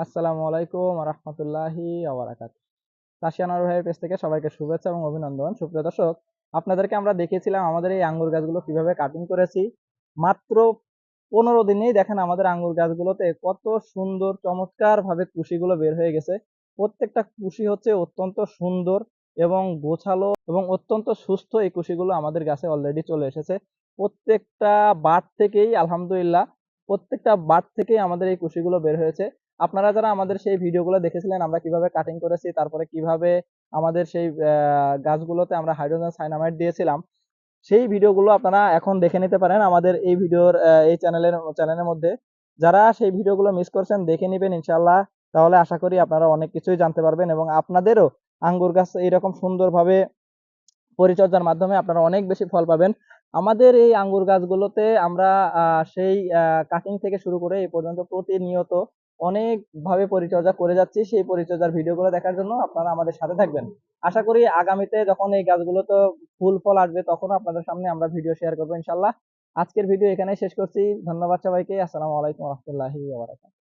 আসসালামু আলাইকুম রহমতুল্লাহি ওবারাকাতুহু। তাশিয়ান আনোয়ার ভাইয়ের পেজ থেকে সবাইকে শুভেচ্ছা এবং অভিনন্দন। সুপ্রিয় দর্শক, আপনাদেরকে আমরা দেখিয়েছিলাম আমাদের এই আঙ্গুর গাছগুলো কিভাবে কাটিং করেছি। মাত্র 15 দিনেই দেখেন আমাদের আঙ্গুর গাছগুলোতে কত সুন্দর চমৎকার ভাবে কুশিগুলো বের হয়ে গেছে। প্রত্যেকটা কুশি হচ্ছে অত্যন্ত সুন্দর এবং গোছালো এবং অত্যন্ত সুস্থ। এই কুশিগুলো আমাদের গাছে অলরেডি চলে এসেছে। প্রত্যেকটা বাট থেকেই আলহামদুলিল্লাহ, প্রত্যেকটা বাট থেকেই আমাদের এই কুশিগুলো বের হয়েছে। আপনারা যারা আমাদের সেই ভিডিওগুলো দেখেছিলেন আমরা কিভাবে কাটিং করেছি, তারপরে কিভাবে আমাদের সেই গাছগুলোতে আমরা হাইড্রোজেন সাইনামাইড দিয়েছিলাম, সেই ভিডিওগুলো আপনারা এখন দেখে নিতে পারেন আমাদের এই ভিডিওর এই চ্যানেলের মধ্যে। যারা সেই ভিডিওগুলো মিস করছেন দেখে নেবেন ইনশাআল্লাহ। তাহলে আশা করি আপনারা অনেক কিছুই জানতে পারবেন এবং আপনাদেরও আঙ্গুর গাছ এইরকম সুন্দরভাবে পরিচর্যার মাধ্যমে আপনারা অনেক বেশি ফল পাবেন। আমাদের এই আঙ্গুর গাছগুলোতে আমরা সেই কাটিং থেকে শুরু করে এই পর্যন্ত প্রতিনিয়ত অনেকভাবে পরিচর্যা করে যাচ্ছি। সেই পরিচর্যার ভিডিওগুলো দেখার জন্য আপনারা আমাদের সাথে থাকবেন। আশা করি আগামীতে যখন এই গাছগুলোতে ফুল ফল আসবে তখনও আপনাদের সামনে আমরা ভিডিও শেয়ার করবো ইনশাআল্লাহ। আজকের ভিডিও এখানেই শেষ করছি। ধন্যবাদ সবাইকে। আসসালামু আলাইকুম রহমতুল্লাহি ওয়া বারাকাতুহু।